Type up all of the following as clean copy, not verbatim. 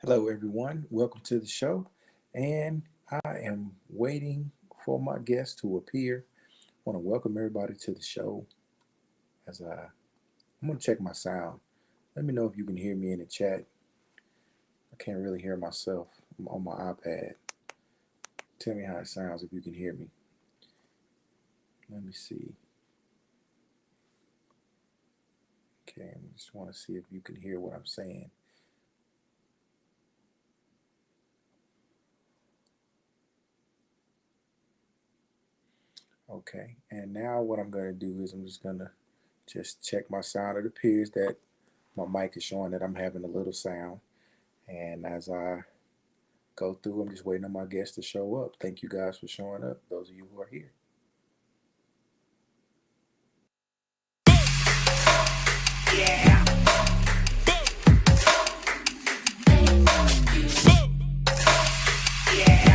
Hello, everyone. Welcome to the show. And I am waiting for my guest to appear. I want to welcome everybody to the show. I'm going to check my sound. Let me know if you can hear me in the chat. I can't really hear myself. I'm on my iPad. Tell me how it sounds if you can hear me. Let me see. Okay, I just want to see if you can hear what I'm saying. Okay, and now what I'm going to do is I'm just going to just check my sound. It appears that my mic is showing that I'm having a little sound. And as I go through, I'm just waiting on my guests to show up. Thank you guys for showing up, those of you who are here. Yeah. Yeah.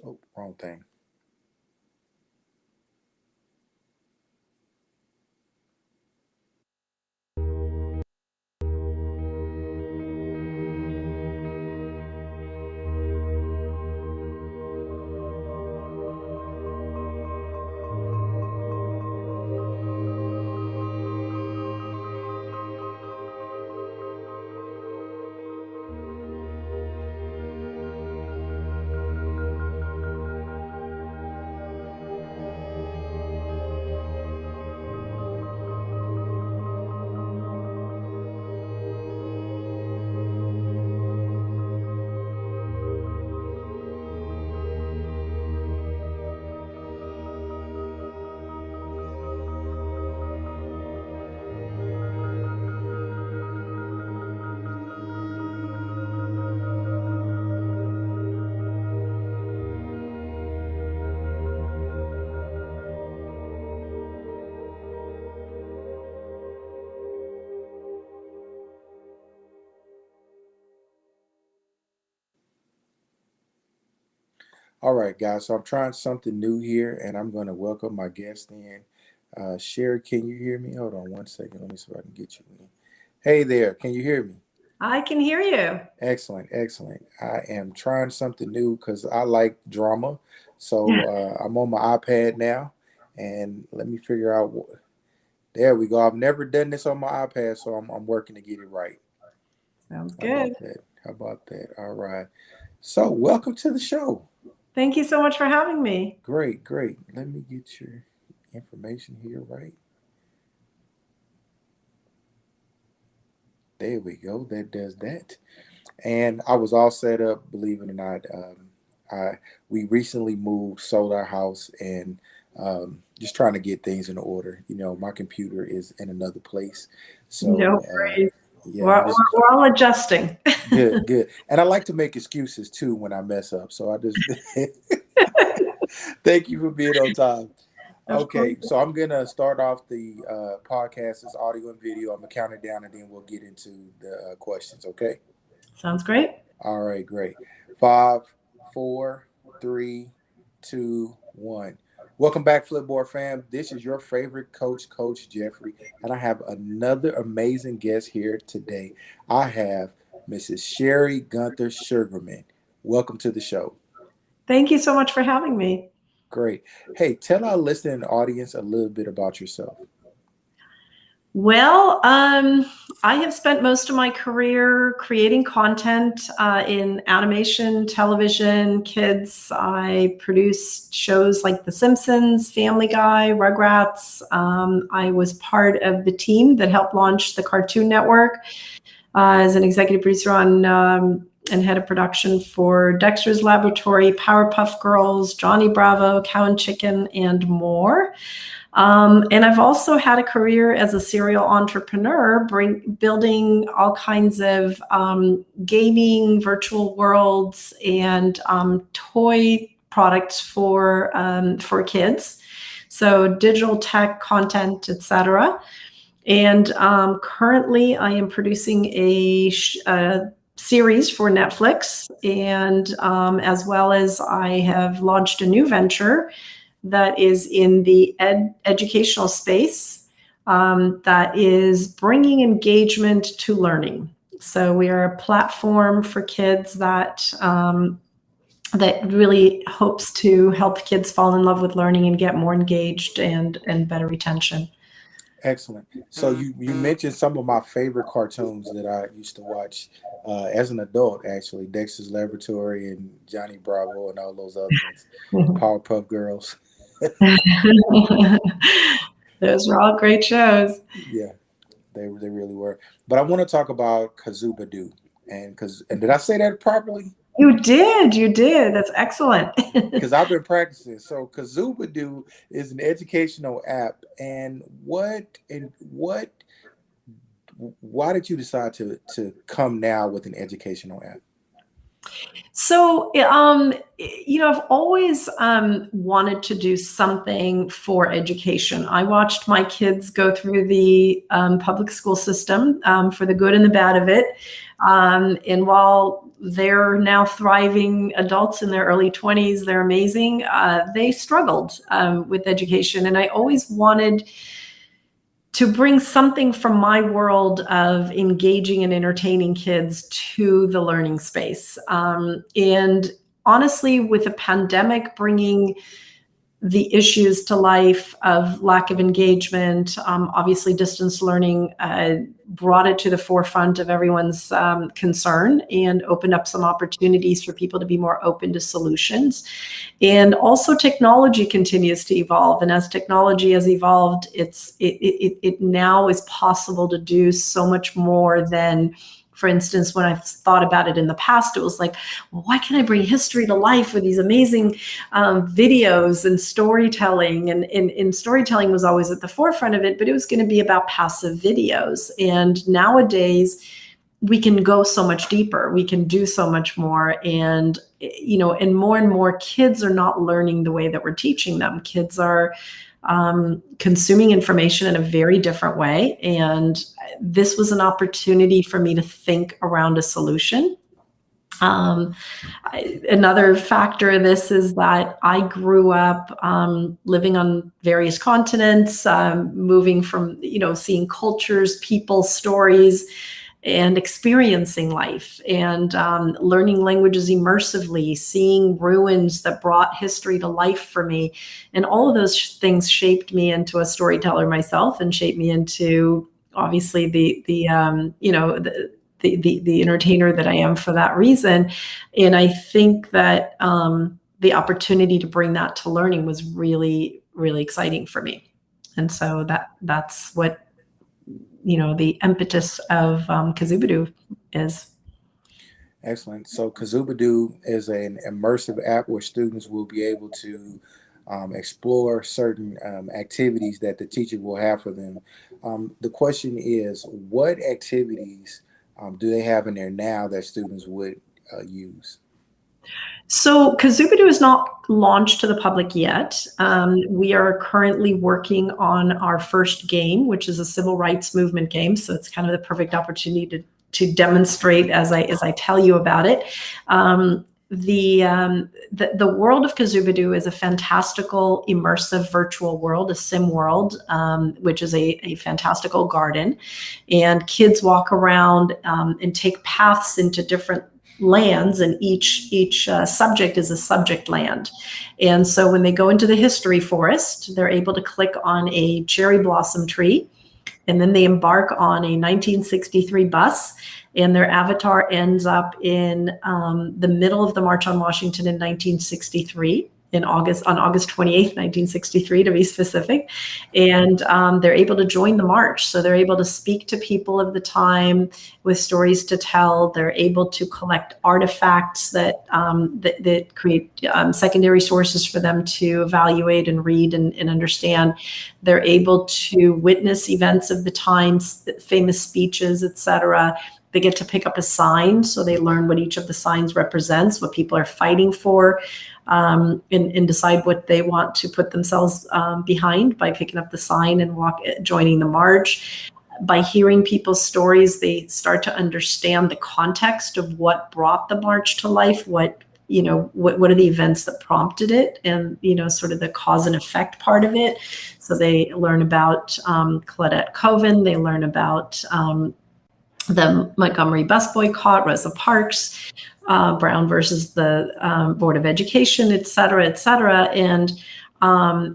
Oh, wrong thing. All right, guys. So I'm trying something new here, and I'm going to welcome my guest in. Sherry, can you hear me? Hold on one second. Let me see if I can get you in. Hey there. Can you hear me? I can hear you. Excellent, excellent. I am trying something new because I like drama. So I'm on my iPad now, and let me figure out. There we go. I've never done this on my iPad, so I'm working to get it right. Sounds How good. about that? How about that? All right. So welcome to the show. Thank you so much for having me. Great, great. Let me get your information here right. There we go. That does that. And I was all set up, believe it or not. I we recently moved, sold our house, and just trying to get things in order. You know, my computer is in another place, No so worries. yeah, We're, I'm we're, just we're all adjusting. good, good. And I like to make excuses too when I mess up. So I just thank you for being on time. Of course. Okay, so I'm gonna start off the podcast as audio and video. I'm gonna count it down, and then we'll get into the questions. Okay. Sounds great. All right, great. Five, four, three, two, one. Welcome back, Flipboard fam. This is your favorite coach, Coach Jeffrey, and I have another amazing guest here today. I have Mrs. Sherry Gunther Sugarman. Welcome to the show. Thank you so much for having me. Great. Hey, tell our listening audience a little bit about yourself. Well, I have spent most of my career creating content in animation, television, kids. I produced shows like The Simpsons, Family Guy, Rugrats. I was part of the team that helped launch the Cartoon Network as an executive producer on and head of production for Dexter's Laboratory, Powerpuff Girls, Johnny Bravo, Cow and Chicken, and more. And I've also had a career as a serial entrepreneur, building all kinds of gaming, virtual worlds, and toy products for kids. So digital tech, content, etc. And currently I am producing a series for Netflix, and as well as I have launched a new venture that is in the educational space, that is bringing engagement to learning. So we are a platform for kids that really hopes to help kids fall in love with learning and get more engaged and better retention. Excellent. So you mentioned some of my favorite cartoons that I used to watch as an adult, actually. Dexter's Laboratory and Johnny Bravo and all those other ones. Powerpuff Girls. Those were all great shows. Yeah, they really were. But I want to talk about KazooBadoo. And did I say that properly? You did. That's excellent. Because I've been practicing. So KazooBadoo is an educational app. And why did you decide to come now with an educational app? So, I've always wanted to do something for education. I watched my kids go through the public school system for the good and the bad of it. And while they're now thriving adults in their early 20s, they're amazing. They struggled with education. And I always wanted to bring something from my world of engaging and entertaining kids to the learning space. And honestly, with the pandemic bringing the issues to life of lack of engagement, obviously distance learning brought it to the forefront of everyone's concern and opened up some opportunities for people to be more open to solutions. And also technology continues to evolve. And as technology has evolved, it now is possible to do so much more than, for instance, when I've thought about it in the past, it was like, well, why can't I bring history to life with these amazing videos and storytelling? And storytelling was always at the forefront of it, but it was going to be about passive videos. And nowadays, we can go so much deeper. We can do so much more. And, and more kids are not learning the way that we're teaching them. Kids are consuming information in a very different way. And this was an opportunity for me to think around a solution. Another factor of this is that I grew up living on various continents, moving from, seeing cultures, people, stories, and experiencing life and learning languages immersively, seeing ruins that brought history to life for me. And all of those things shaped me into a storyteller myself and shaped me into obviously the entertainer that I am for that reason. And I think that the opportunity to bring that to learning was really, really exciting for me. And so that's what the impetus of KazooBadoo is. Excellent. So KazooBadoo is an immersive app where students will be able to explore certain activities that the teacher will have for them. The question is, what activities do they have in there now that students would use? So KazooBadoo is not launched to the public yet. We are currently working on our first game, which is a civil rights movement game. So it's kind of the perfect opportunity to demonstrate as I tell you about it. The world of KazooBadoo is a fantastical, immersive virtual world, a sim world, which is a fantastical garden. And kids walk around and take paths into different lands, and each subject is a subject land. And so when they go into the history forest, they're able to click on a cherry blossom tree, and then they embark on a 1963 bus, and their avatar ends up in the middle of the March on Washington in 1963. On August 28th, 1963, to be specific. And they're able to join the march. So they're able to speak to people of the time with stories to tell. They're able to collect artifacts that create secondary sources for them to evaluate and read and understand. They're able to witness events of the times, famous speeches, etc. They get to pick up a sign, so they learn what each of the signs represents, what people are fighting for, and decide what they want to put themselves behind by picking up the sign and joining the march. By hearing people's stories, they start to understand the context of what brought the march to life, what are the events that prompted it, and sort of the cause and effect part of it. So they learn about Claudette Colvin, they learn about the Montgomery bus boycott, Rosa Parks, Brown versus the Board of Education, et cetera, et cetera. And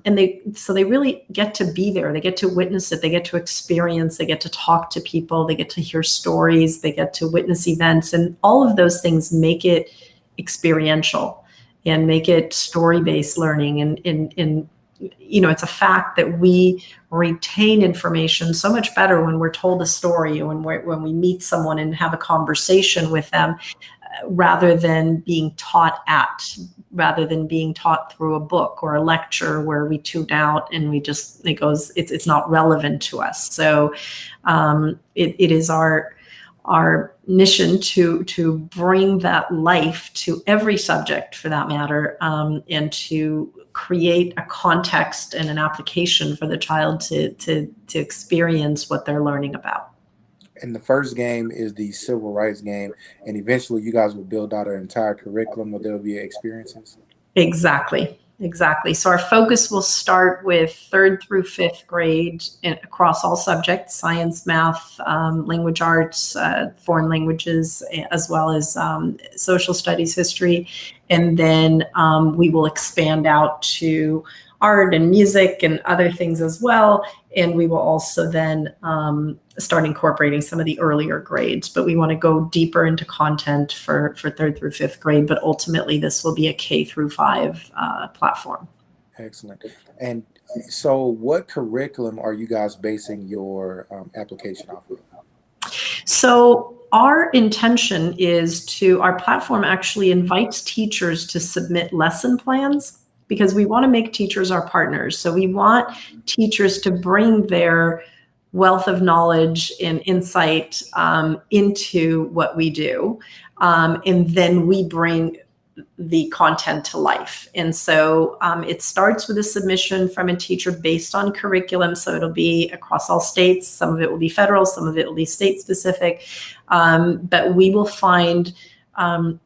they really get to be there. They get to witness it. They get to experience. They get to talk to people. They get to hear stories. They get to witness events. And all of those things make it experiential and make it story-based learning. And it's a fact that we retain information so much better when we're told a story, or when we meet someone and have a conversation with them, rather than being taught through a book or a lecture where we tune out and it's not relevant to us. So it is our mission to bring that life to every subject, for that matter, and to create a context and an application for the child to experience what they're learning about. And the first game is the civil rights game, and eventually you guys will build out an entire curriculum where there'll be experiences. Exactly. So our focus will start with 3rd through 5th grade across all subjects: science, math, language arts, foreign languages, as well as social studies, history. And then we will expand out to art and music and other things as well. And we will also then start incorporating some of the earlier grades, but we want to go deeper into content for 3rd through 5th grade, but ultimately this will be a K through 5 platform. Excellent. And so what curriculum are you guys basing your application off of? So our intention is our platform actually invites teachers to submit lesson plans, because we want to make teachers our partners. So we want teachers to bring their wealth of knowledge and insight into what we do. And then we bring the content to life. And so it starts with a submission from a teacher based on curriculum. So it'll be across all states. Some of it will be federal, some of it will be state specific. But we will find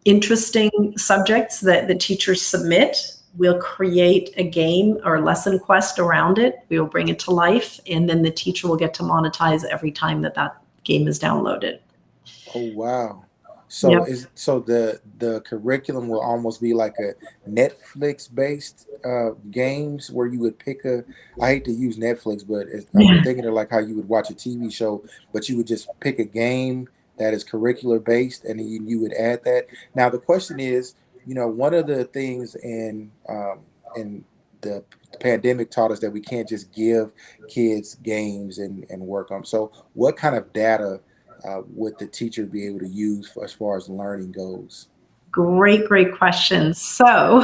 interesting subjects that the teachers submit. We'll create a game or lesson quest around it. We will bring it to life, and then the teacher will get to monetize every time that game is downloaded. Oh, wow. So Yep. The curriculum will almost be like a Netflix-based games where you would pick I hate to use Netflix, but I'm thinking of like how you would watch a TV show, but you would just pick a game that is curricular-based, and then you would add that. Now, the question is, one of the things in the pandemic taught us that we can't just give kids games and work on. So what kind of data would the teacher be able to use as far as learning goes? Great question. So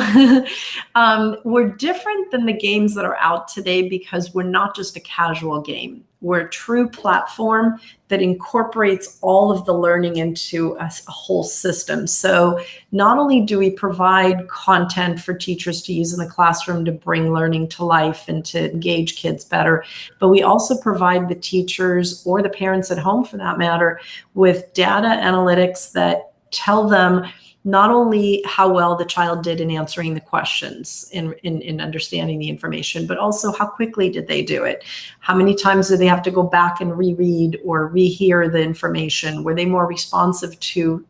we're different than the games that are out today because we're not just a casual game. We're a true platform that incorporates all of the learning into a whole system. So not only do we provide content for teachers to use in the classroom to bring learning to life and to engage kids better, but we also provide the teachers, or the parents at home for that matter, with data analytics that tell them not only how well the child did in answering the questions, in understanding the information, but also how quickly did they do it? How many times did they have to go back and reread or rehear the information? Were they more responsive to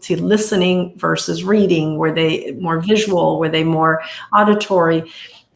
listening versus reading? Were they more visual? Were they more auditory?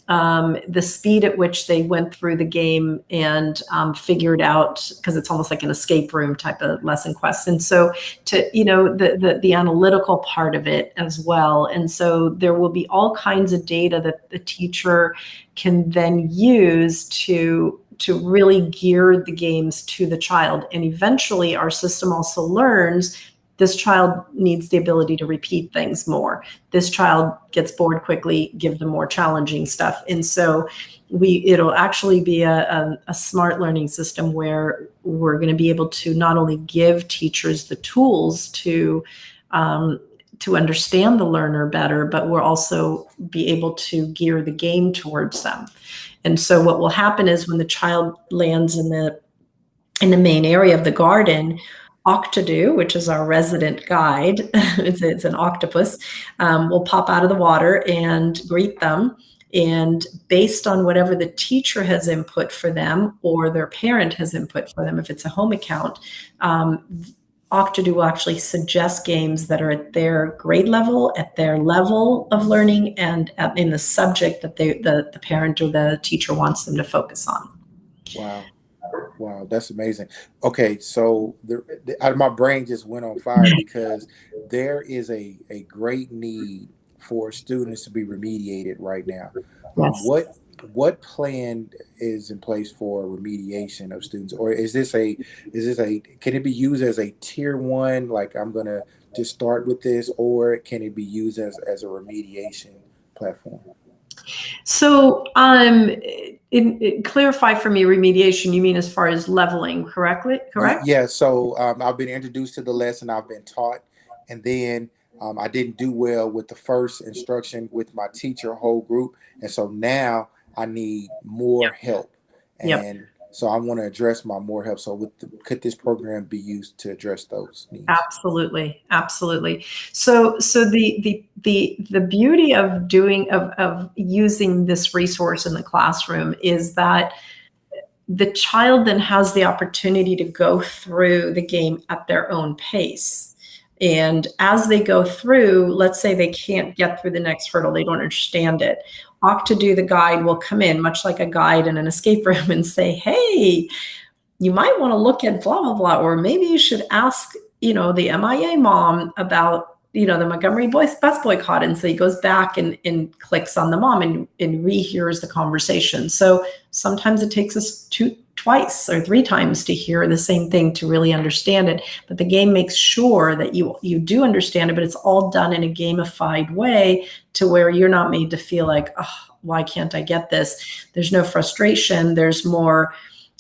The speed at which they went through the game and figured out, because it's almost like an escape room type of lesson quest. And so the analytical part of it as well. And so there will be all kinds of data that the teacher can then use to really gear the games to the child. And eventually our system also learns This child needs the ability to repeat things more. This child gets bored quickly, give them more challenging stuff. And so it'll actually be a smart learning system where we're going to be able to not only give teachers the tools to understand the learner better, but we'll also be able to gear the game towards them. And so what will happen is when the child lands in the main area of the garden, ZooKazoo, which is our resident guide, it's an octopus, will pop out of the water and greet them. And based on whatever the teacher has input for them or their parent has input for them, if it's a home account, ZooKazoo will actually suggest games that are at their grade level, at their level of learning, and in the subject that the parent or the teacher wants them to focus on. Wow, that's amazing. Okay, so my brain just went on fire because there is a great need for students to be remediated right now. Yes. What plan is in place for remediation of students, or is this can it be used as a tier 1, like I'm gonna just start with this, or can it be used as a remediation platform? So clarify for me, remediation, you mean as far as leveling, correct? Yeah, so I've been introduced to the lesson, I've been taught, and then I didn't do well with the first instruction with my teacher whole group, and so now I need more help. And so I want to address my more help. So could this program be used to address those needs? Absolutely. So the beauty of using this resource in the classroom is that the child then has the opportunity to go through the game at their own pace. And as they go through, let's say they can't get through the next hurdle, they don't understand it. ZooKazoo, the guide, will come in much like a guide in an escape room and say, hey, you might want to look at blah, blah, blah, or maybe you should ask, the MIA mom about, the Montgomery bus boycott. And so he goes back and clicks on the mom and rehears the conversation. So sometimes it takes us twice or 3 times to hear the same thing to really understand it. But the game makes sure that you do understand it, but it's all done in a gamified way to where you're not made to feel like, oh, why can't I get this? There's no frustration. There's more,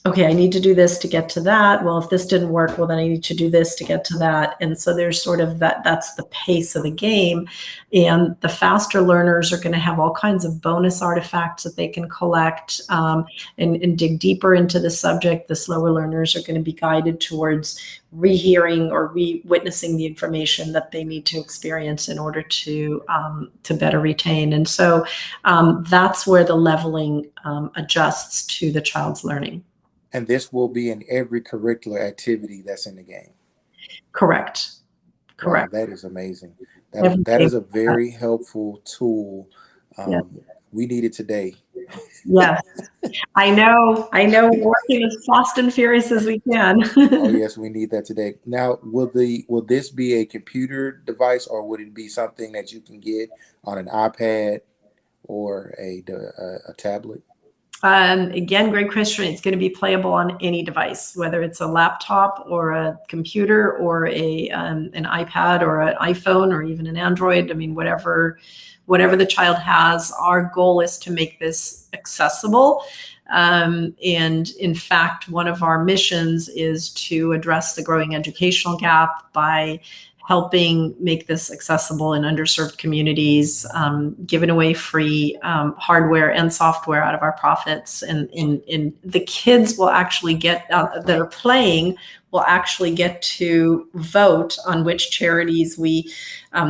okay, I need to do this to get to that. Well, if this didn't work, well, then I need to do this to get to that. And so there's sort of that's the pace of the game. And the faster learners are going to have all kinds of bonus artifacts that they can collect and dig deeper into the subject. The slower learners are going to be guided towards rehearing or re-witnessing the information that they need to experience in order to better retain. And so that's where the leveling adjusts to the child's learning. And this will be in every curricular activity that's in the game. Correct. Wow, that is amazing. That is a very helpful tool. We need it today. Yes, I know. We're working as fast and furious as we can. Oh yes, we need that today. Now, will this be a computer device, or would it be something that you can get on an iPad or a tablet? Again, great question. It's going to be playable on any device, whether it's a laptop or a computer or an iPad or an iPhone or even an Android. I mean, whatever the child has, our goal is to make this accessible. And in fact, one of our missions is to address the growing educational gap by helping make this accessible in underserved communities, giving away free hardware and software out of our profits. And the kids will actually get, that are playing, will actually get to vote on which charities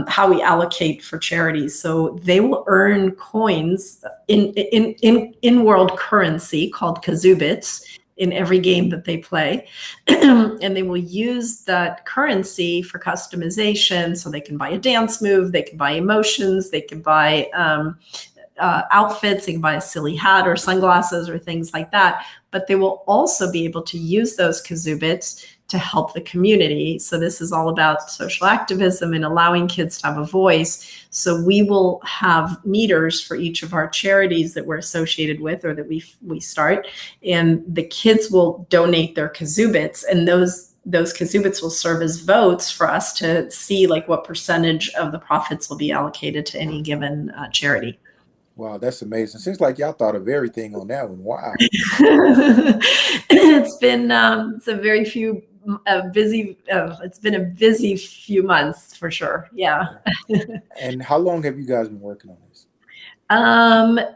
how we allocate for charities. So they will earn coins in world currency called KazooBits in every game that they play. And they will use that currency for customization. So they can buy a dance move, they can buy emotions, they can buy outfits, they can buy a silly hat or sunglasses or things like that. But they will also be able to use those KazooBits to help the community. So this is all about social activism and allowing kids to have a voice. So we will have meters for each of our charities that we're associated with or that we start, and the kids will donate their KazooBits, and those those KazooBits will serve as votes for us to see like what percentage of the profits will be allocated to any given charity. Wow, that's amazing. Seems like y'all thought of everything on that one. Wow. It's been it's been a busy few months for sure. Yeah. And how long have you guys been working on this?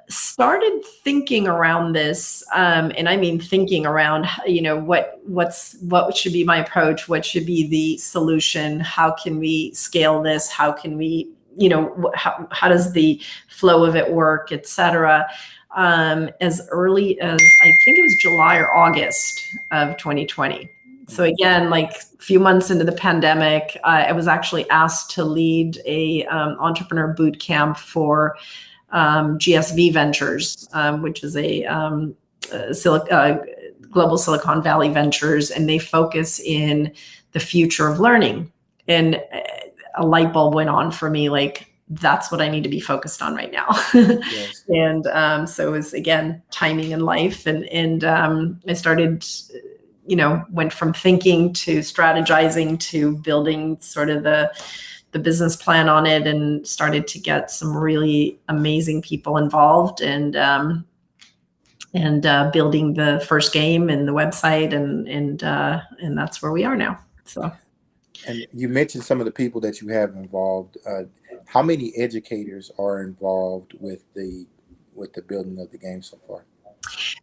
Started thinking around this, and I mean thinking around, what should be my approach, what should be the solution, how can we scale this, how can we, how does the flow of it work, etc. As early as I think it was July or August of 2020. So again, like a few months into the pandemic, I was actually asked to lead a entrepreneur boot camp for GSV Ventures, which is a global Silicon Valley ventures, and they focus in the future of learning. And a light bulb went on for me, like, that's what I need to be focused on right now. Yes. And so it was, again, timing in life. And I started, went from thinking to strategizing to building sort of the business plan on it, and started to get some really amazing people involved, and building the first game and the website, and that's where we are now. So. And you mentioned some of the people that you have involved. How many educators are involved with the building of the game so far?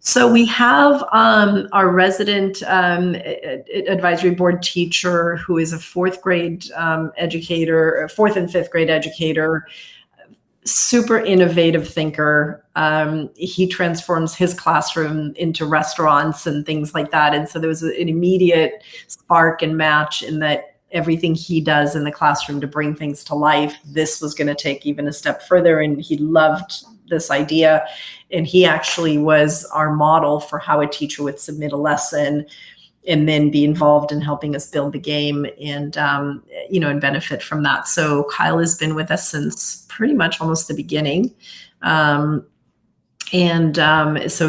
So we have our resident advisory board teacher, who is a fourth grade educator, fourth and fifth grade educator, super innovative thinker. He transforms his classroom into restaurants and things like that. And so there was an immediate spark and match in that everything he does in the classroom to bring things to life, this was going to take even a step further. And he loved this idea. And he actually was our model for how a teacher would submit a lesson and then be involved in helping us build the game and, and benefit from that. So Kyle has been with us since pretty much almost the beginning. So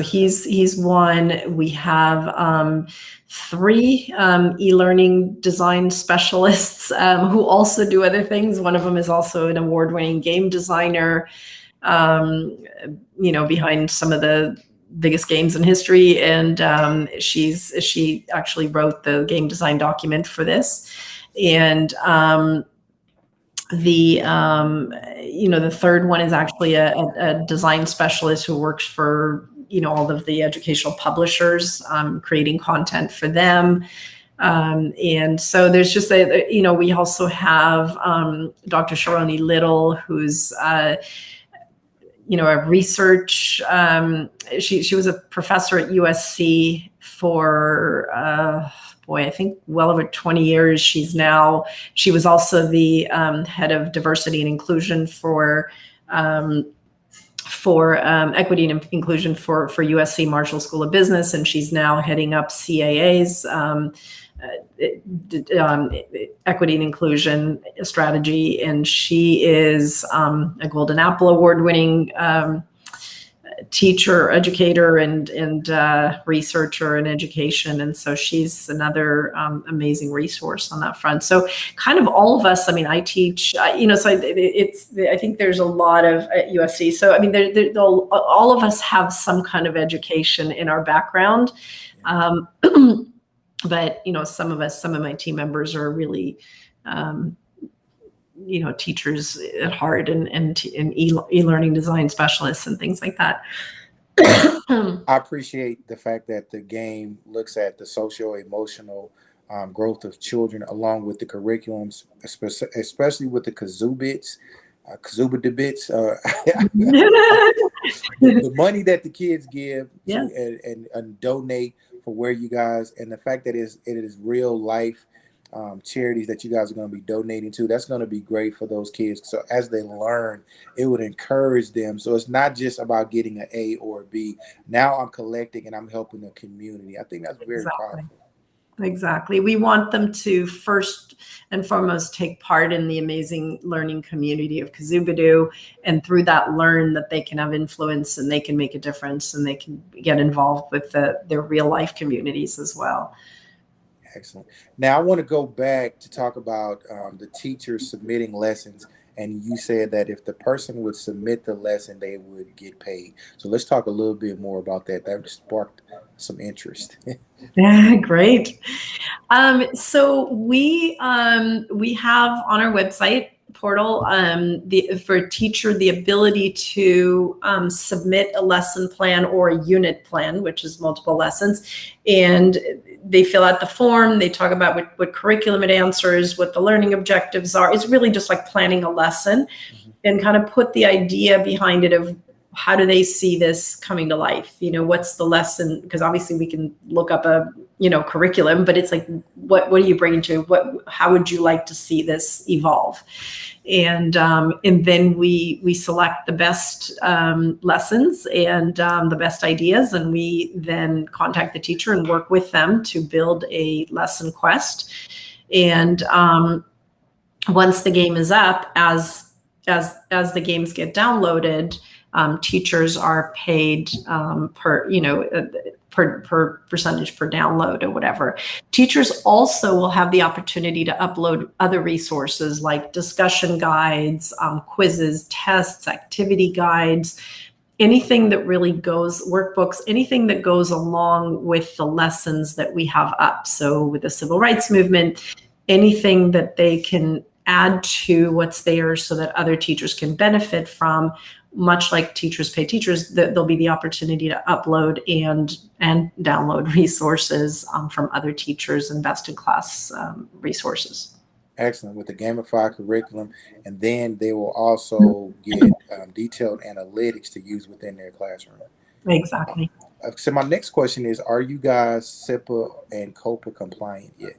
he's one. We have 3 e-learning design specialists who also do other things. One of them is also an award-winning game designer, behind some of the biggest games in history. And she actually wrote the game design document for this. And the third one is actually a design specialist who works for, all of the educational publishers, creating content for them. And so there's just we also have Dr. Sharoni Little, who's a research, she was a professor at USC for, I think well over 20 years. She was also the head of diversity and inclusion for equity and inclusion for USC Marshall School of Business. And she's now heading up CAA's equity and inclusion strategy. And she is a Golden Apple Award-winning teacher, educator, and researcher in education. And so she's another amazing resource on that front. So kind of all of us, I teach, so I think there's a lot of at USC. So, all of us have some kind of education in our background. But, some of my team members are really, teachers at heart and e-learning design specialists and things like that. I appreciate the fact that the game looks at the socio-emotional growth of children along with the curriculums, especially with the KazooBits, KazooBadoo bits, the money that the kids give and donate for where you guys, and the fact that it is real life charities that you guys are going to be donating to, that's going to be great for those kids. So as they learn, it would encourage them. So it's not just about getting an A or a B. Now I'm collecting and I'm helping the community. I think that's very powerful. Exactly. We want them to first and foremost take part in the amazing learning community of KazooBadoo, and through that learn that they can have influence and they can make a difference and they can get involved with their real life communities as well. Excellent. Now I want to go back to talk about the teachers submitting lessons. And you said that if the person would submit the lesson, they would get paid. So let's talk a little bit more about that. That sparked some interest. Great. So we have on our website portal for a teacher the ability to submit a lesson plan or a unit plan, which is multiple lessons, and they fill out the form. They talk about what curriculum it answers, what the learning objectives are. It's really just like planning a lesson, and kind of put the idea behind it of how do they see this coming to life? What's the lesson? Because obviously we can look up a, curriculum, but it's like, what are you bringing to how would you like to see this evolve? And then we select the best lessons and the best ideas. And we then contact the teacher and work with them to build a lesson quest. And once the game is up, as the games get downloaded, teachers are paid per percentage per download or whatever. Teachers also will have the opportunity to upload other resources like discussion guides, quizzes, tests, activity guides, anything that really goes, workbooks, anything that goes along with the lessons that we have up. So with the civil rights movement, anything that they can add to what's there so that other teachers can benefit from. Much like teachers pay teachers, there'll be the opportunity to upload and download resources from other teachers and best-in-class resources. Excellent. With the gamified curriculum, and then they will also get detailed analytics to use within their classroom. Exactly. So my next question is, are you guys SIPA and COPA compliant yet?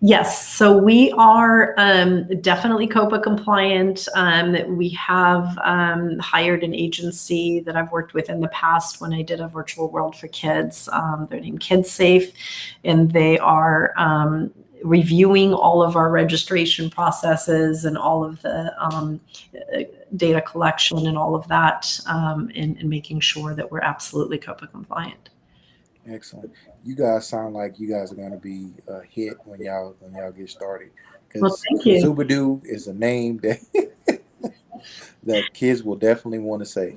Yes, so we are definitely COPA compliant. We have hired an agency that I've worked with in the past when I did a virtual world for kids. They're named KidSafe, and they are reviewing all of our registration processes and all of the data collection and all of that, and making sure that we're absolutely COPA compliant. Excellent. You guys sound like you guys are going to be a hit when y'all get started. Well, thank you. KazooBadoo is a name that that kids will definitely want to say.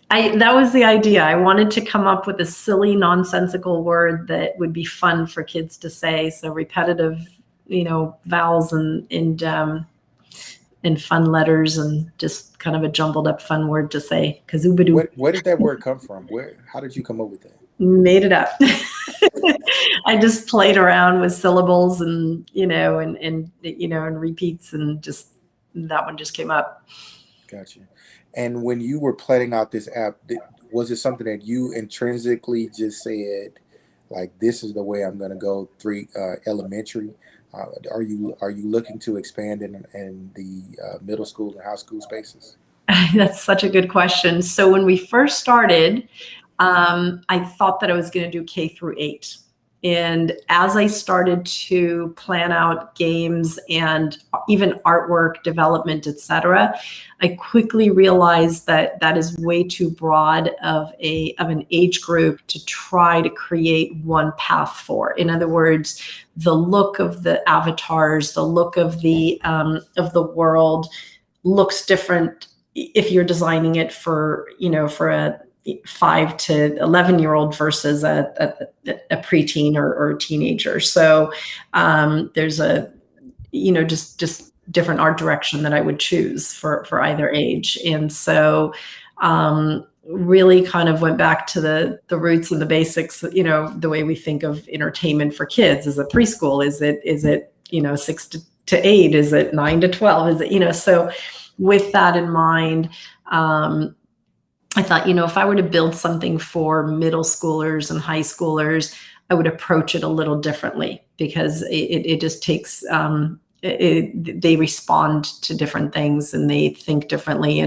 That was the idea. I wanted to come up with a silly, nonsensical word that would be fun for kids to say. So repetitive, vowels and fun letters, and just kind of a jumbled up fun word to say. KazooBadoo. Where did that word come from? How did you come up with that? Made it up. I just played around with syllables and and repeats, and just that one just came up. Gotcha. And when you were planning out this app, was it something that you intrinsically just said, like, this is the way I'm going to go elementary? Are you looking to expand in the middle school and high school spaces? That's such a good question. So when we first started, I thought that I was going to do K through 8. And as I started to plan out games and even artwork development, etc., I quickly realized that that is way too broad of an age group to try to create one path for. In other words, the look of the avatars, the look of the world looks different if you're designing it for a 5 to 11-year-old versus a preteen or a teenager. So there's a just different art direction that I would choose for either age. And so really kind of went back to the roots and the basics, the way we think of entertainment for kids. Is it preschool? Is it 6 to 8? Is it 9 to 12? Is it, so with that in mind, I thought, if I were to build something for middle schoolers and high schoolers, I would approach it a little differently, because it just takes, they respond to different things and they think differently.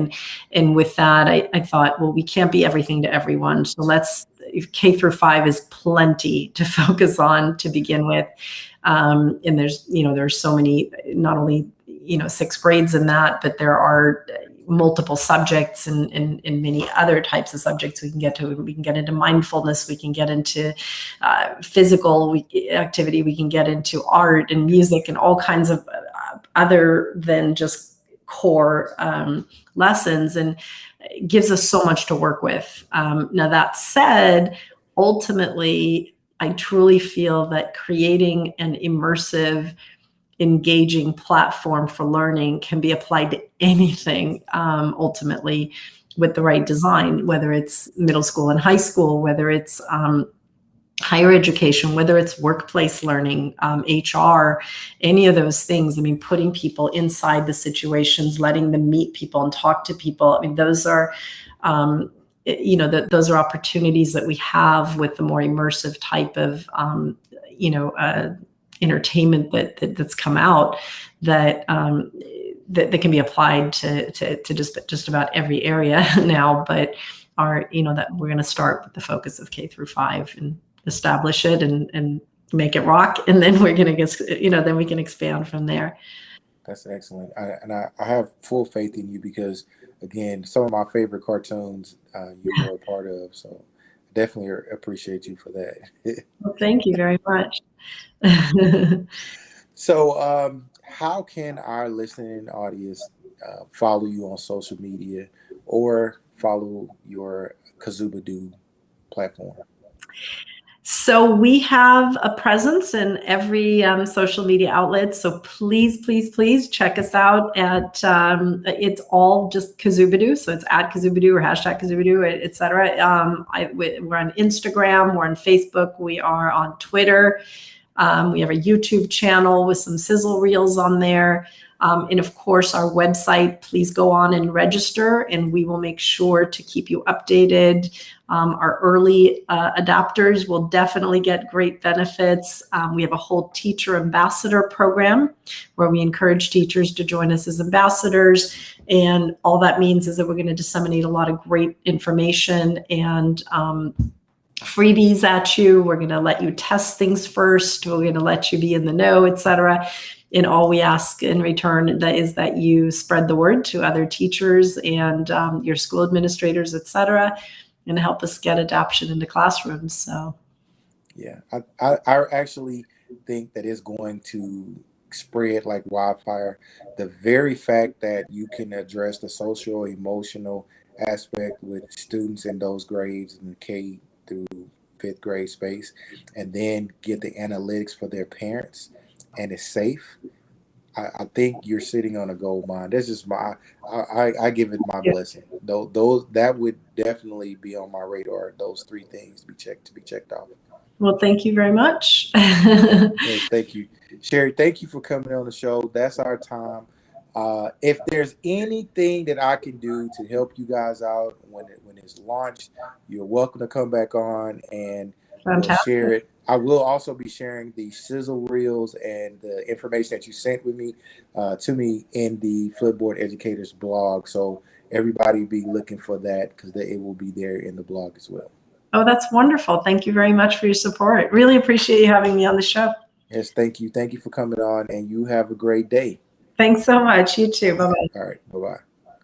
And with that, I thought, well, we can't be everything to everyone. So K through 5 is plenty to focus on to begin with. There's so many, not only, 6 grades in that, but there are multiple subjects and many other types of subjects we can get to. We can get into mindfulness, we can get into physical activity, we can get into art and music and all kinds of other than just core lessons, and it gives us so much to work with. Now that said, ultimately, I truly feel that creating an immersive, engaging platform for learning can be applied to anything, ultimately, with the right design, whether it's middle school and high school, whether it's higher education, whether it's workplace learning, HR, any of those things. I mean, putting people inside the situations, letting them meet people and talk to people. I mean, those are, those are opportunities that we have with the more immersive type of, entertainment that's come out that that can be applied to just about every area now. But that we're going to start with the focus of K through 5 and establish it and make it rock, and then we're going to then we can expand from there. That's excellent. I have full faith in you, because again, some of my favorite cartoons you were a part of, so definitely appreciate you for that. Well, thank you very much. So how can our listening audience follow you on social media or follow your KazooBadoo platform? So we have a presence in every social media outlet. So please, please, please check us out at, it's all just KazooBadoo. So it's at KazooBadoo or hashtag KazooBadoo, et cetera. We're on Instagram, we're on Facebook, we are on Twitter. We have a YouTube channel with some sizzle reels on there. And of course, our website, please go on and register, and we will make sure to keep you updated. Our early adopters will definitely get great benefits. We have a whole teacher ambassador program where we encourage teachers to join us as ambassadors. And all that means is that we're going to disseminate a lot of great information and freebies at you. We're going to let you test things first. We're going to let you be in the know, et cetera. And all we ask in return is that you spread the word to other teachers and your school administrators, et cetera, and help us get adoption into classrooms. So, yeah, I actually think that it's going to spread like wildfire. The very fact that you can address the social, emotional aspect with students in those grades in the K through 5th grade space, and then get the analytics for their parents, and it's safe. I think you're sitting on a gold mine. That's just I give it my blessing. Those that would definitely be on my radar. Those 3 things to be checked off. Well, thank you very much. Yes, thank you, Sherry. Thank you for coming on the show. That's our time. If there's anything that I can do to help you guys out when it's launched, you're welcome to come back on and we'll share it. I will also be sharing the sizzle reels and the information that you sent with me to me in the Flipboard Educators blog. So everybody be looking for that, because it will be there in the blog as well. Oh, that's wonderful. Thank you very much for your support. Really appreciate you having me on the show. Yes, thank you. Thank you for coming on, and you have a great day. Thanks so much. You too. Bye-bye. All right. Bye-bye.